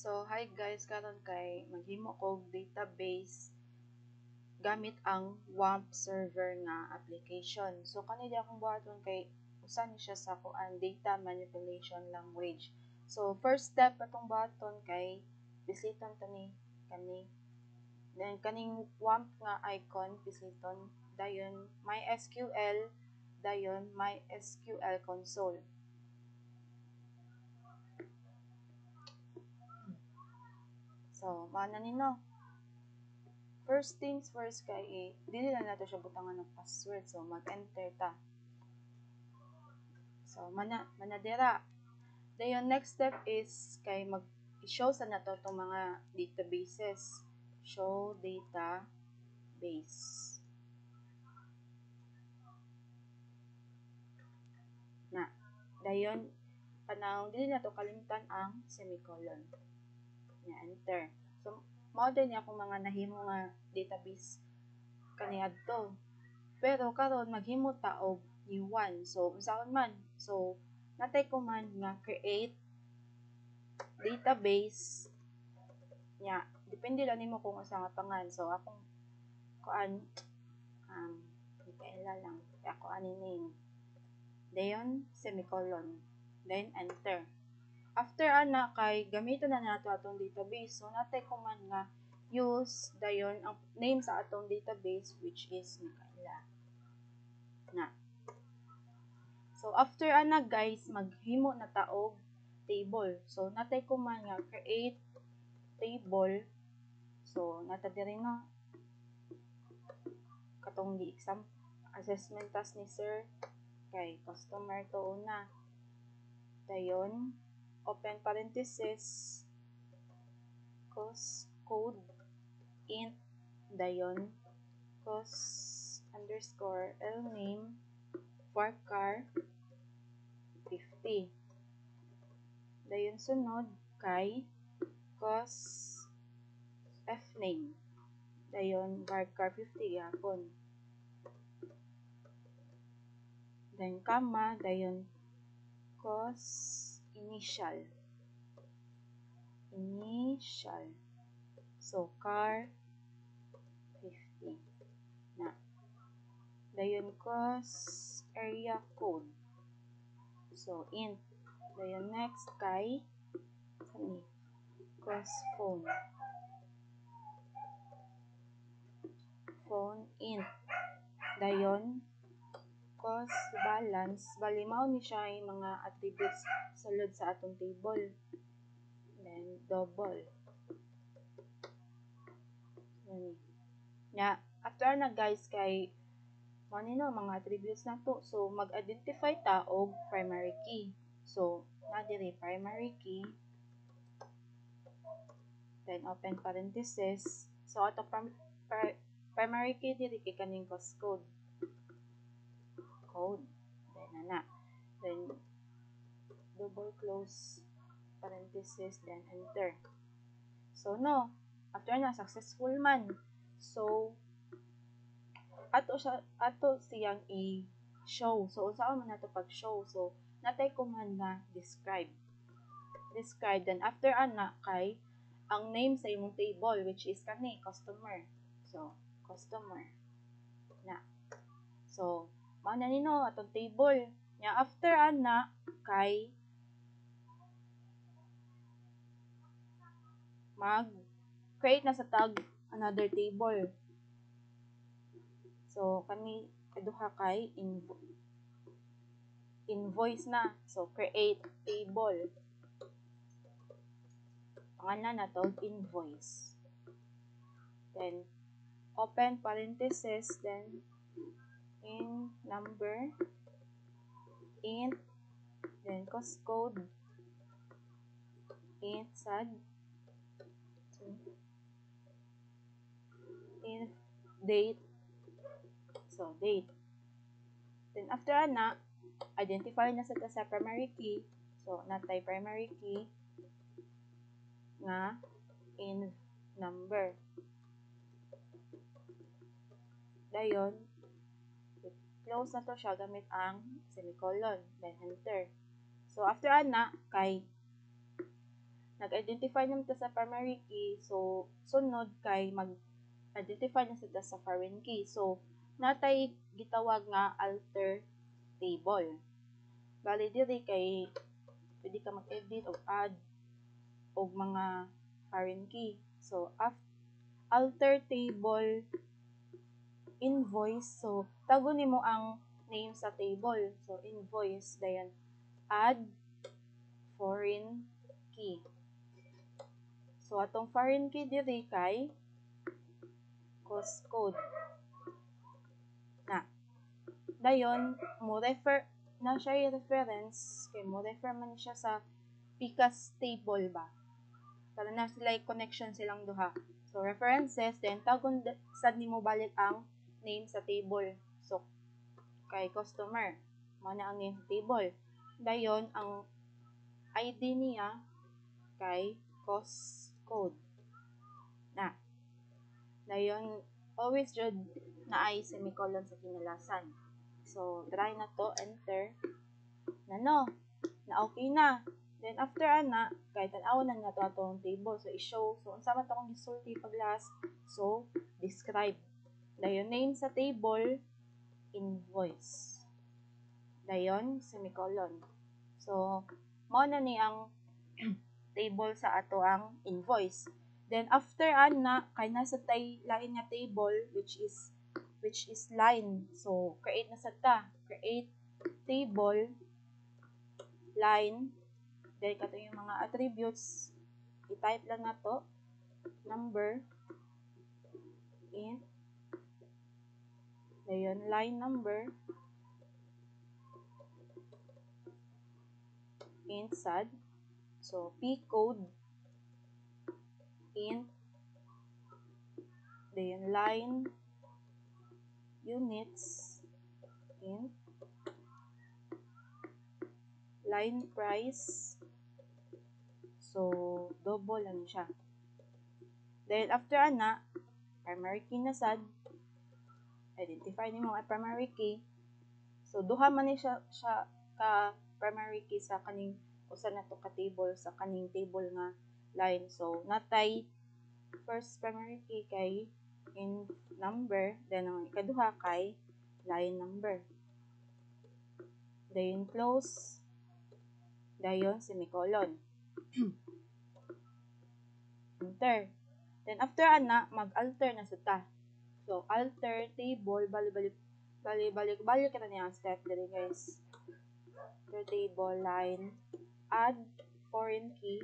So, hi guys, karon kay maghimo ko database gamit ang WAMP server nga application. So, kanina akong buhaton kay usa ni siya sa kuan data manipulation language. So, first step atong buhaton kay bisiton to ni kani. Then kaning WAMP nga icon bisiton dayon MySQL dayon MySQL console. So, mana nino. First things first kay dili na nato siya butangan ng password. So, mag-enter ta. So, manadira. Dayon next step is kay mag-show sa nato itong mga databases. Show database. Na. Dayon panahon dili nato kalimtan ang semicolon. Na enter. So, mao din akong mga nahimo nga database kaniadto. Pero karon maghimo ta og new one. So, unsaon man? So, natay command nga create database nya. Depende lang nimo kung unsa nga pangan. So, akong kuan kaila lang. Ako ani name. Dayon semicolon. Then enter. After ana kay gamiton na nato atong database. So, natay command nga use dayon ang name sa atong database which is Mikaela. Na. So, after ana guys, maghimo na ta og table. So, natay command nga create table. So, nata diri na katong gi-exam assessment task ni sir kay customer to una. Dayon, open parenthesis, cost code, int, dayon, cost underscore lname, varchar 50. Dayon sunod kay cost fname. Dayon varchar 50 gyapon. Then comma, dayon cost initial. So car 50 na. Dayon cost area code. So int. Dayon next kay cost phone. Phone int. Dayon cost balance. Bali mao ni siya yung mga attributes sulod sa atong table. Then double. Nya after na guys kay manino mga attributes na to. So mag-identify ta og primary key. So na diri primary key. Then open parenthesis. So ato primary key diri kay kaning cost code. Then ana. Then double close parenthesis then enter. So no, after na successful man. So ato siyang i-show. So unsaon man nato pag-show? So natay command nga describe. Then after ana kay ang name sa imong table which is kani customer. So customer na. So mao na nino atong table. Nya after ana kay mag-create na sa tag another table. So, kani kaduha kay invoice na. So, create table. Pangalan na to, invoice. Then, open parenthesis, then, in number, int, then, cost code, int, sad, int, date, so date. Then after na identify na sa primary key. So natay primary key nga in number. Dayon close na to siya gamit ang semicolon then enter. So after na kay nag-identify naman ta sa primary key, so sunod kay mag-identify na sa foreign key. So natay gitawag nga alter table. Bali diri kay pwede ka mag-edit o add og mga foreign key. So alter table invoice, so tago nimo ang name sa table. So invoice dayon add foreign key. So atong foreign key diri kay cost code. Na dayon mo refer na siya reference kay mo refer man siya sa PCAS table ba. Para na sila connection silang duha. So references, then tagon sad nimo balik ang name sa table. So kay customer mo na ang name sa table. Dayon ang ID niya kay cost code. Na dayon always jud na ay semicolon sa kinalasan. So try na to, enter. Na okay na. Then after ana, kay tan-awon na nato atong table, so i-show. So unsa man to akong gisulti pag last? So describe. Dayon name sa table, invoice. Dayon semicolon. So mao na ni ang table sa ato ang invoice. Then after ana, kay nasa lain nga table which is line. So create na sad ta. Create table line. Then kato yung mga attributes, i-type lang na to, number, int, dayon line number, int sad, so p code, int, dayon line, units, int, line price, so double lang siya. Then after ana, primary key na sad, identify nimo ang primary key. So duha man ni siya ka primary key sa kaning usa na to ka table sa kaning table nga line. So natay first primary key kay in number, then ang ikaduha kay line number. Dayon close, dayon semicolon. Enter. Then after ana, mag-alter na sa ta. So alter table, balik kita niya ang step diri guys. Alter table line, add foreign key.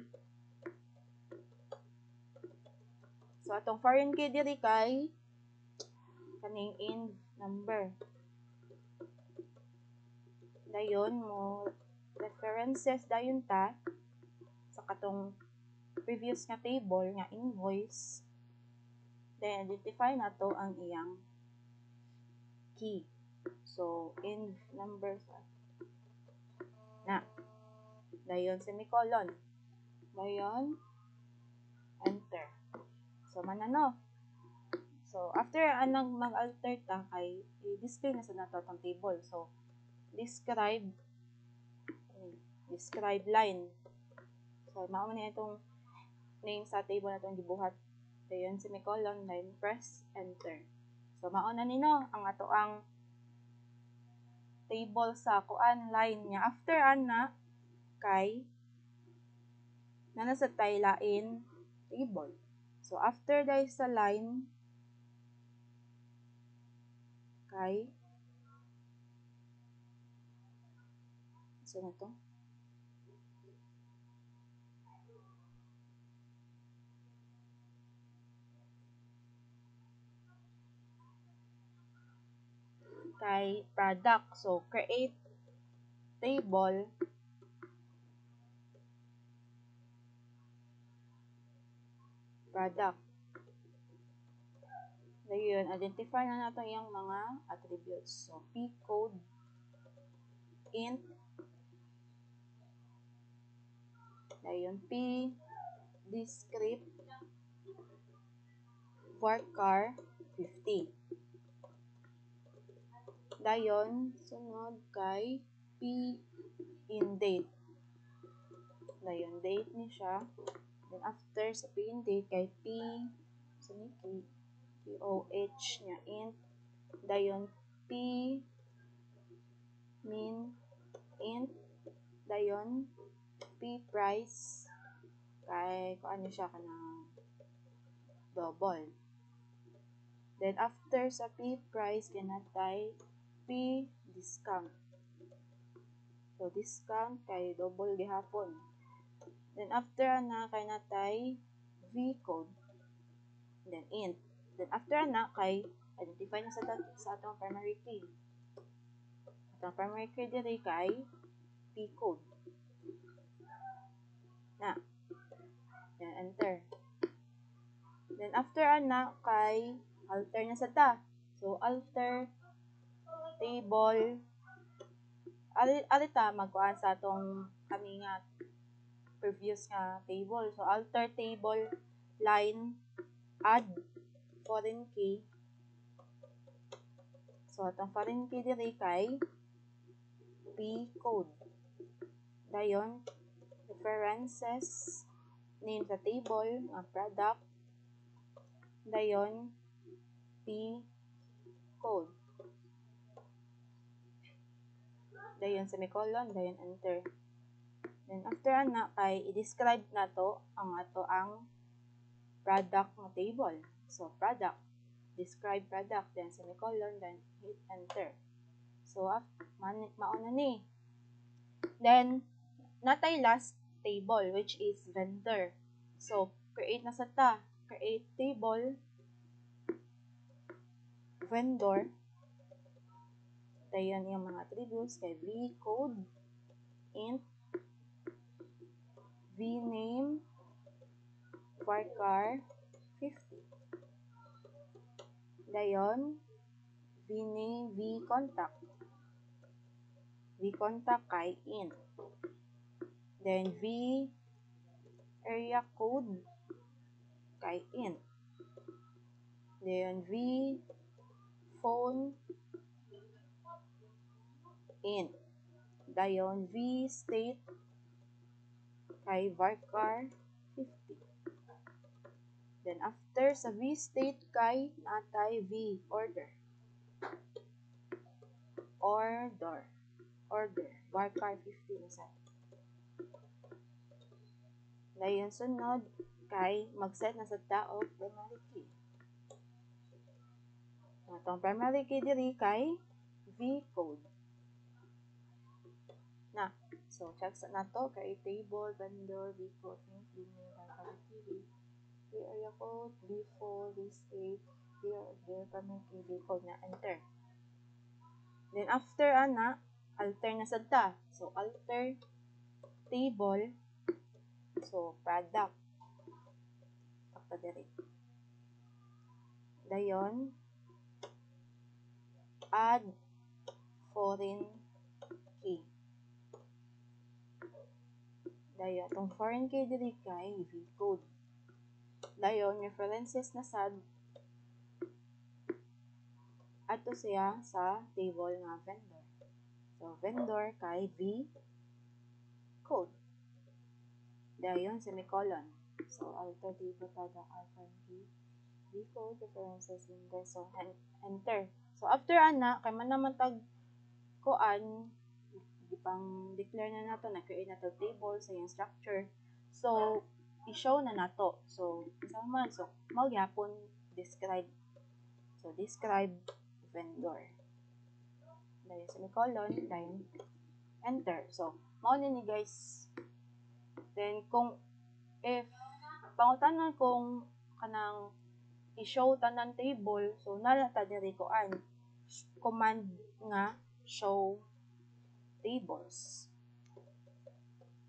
So atong foreign key diri kay kaning in number. Dayon mo references dayon ta sa katong previous nga table nga invoice. Then identify na to ang iyang key. So in number na dayon semicolon. Dayon enter. So manano. So after anang mag-alter ta kay i-display na sa nato tong table. So describe line. So mao man itong name sa table na itong gibuhat. Dayon semicolon, then press enter. So mao na nino ang ato ang table sa kuan line niya. After ana kay nasa tay lain table. So after dahil sa line kay so na to kay product. So create table product. Dayon identify na nato yung mga attributes. So p code, int, dayon p descript varchar 50. Dayon sunod kay p in date dayon date ni siya. Then after sa pay and date kay P so ni POH nya int dayon P min int dayon P price kay kung ano siya kanang double. Then after sa P price kinatay P discount. So discount kay double gihapon. Then after ana kay natay V code. Then int. Then after ana kay identify na sa atong primary key. Atong primary key diri kay P code. Na. Then enter. Then after ana kay alter na sa ta. So alter table alita magkuan sa atong kami nga previous nga table. So alter table line add foreign key. So atong foreign key diri kay P code. Dayon references name sa table nga product dayon P code. Dayon semicolon, dayon enter. Then after ana kay i-describe nato ang ato ang product nga table. So product, describe product, then semicolon, then hit enter. So mauna ni. Then natay last table which is vendor. So create na sa ta, create table vendor. Dayon yung mga attributes kay V code int V name varchar 50. Dayon V name V contact kay int. Then V area code kay int. Dayon V phone int. Dayon V state kay varchar 50. Then after sa V state kay natay V order varchar 50 na sa. Dayon sunod kay mag-set na sa ta og primary key. Atong primary key diri kay V code. Na. So check sa nato kay table vendor V code V name varchar 50 V area code V4 V state V order primary key V code na enter. Then after ana alter na sad ta. So alter table so product takta diri. Dayon add foreign key. Dayon tong foreign key diri kay V code. Dayon references na sad ato siya sa table nga vendor. So vendor kay V code. Dayon semicolon. So alter table product foreign key V code references vendor. So enter. So after ana kay man naman tag kuan gipang declare na nato na create nato table sa yung structure. So i-show na nato. So isa man so mao gyapon describe. So describe vendor. Dayon semicolon, dayon enter. So mao ni guys. Then kung if pangutanon kung kanang i-show tanan table, so nala ta diri kuan command nga show tables.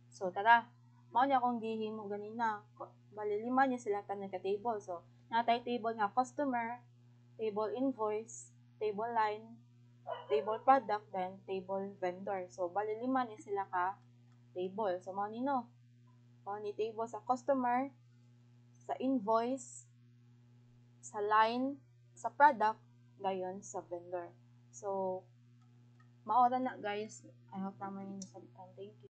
So tara, mao ni akong gihimo ganina. Bali 5 niya sila tanan ka table. So natay table nga customer, table invoice, table line, table product, then table vendor. So bali 5 ni sila ka table. So mao ni no. Mao ni table sa customer, sa invoice, sa line, sa product, dayon sa vendor. So mao ra na guys. I hope naman yung sabitan. Thank you.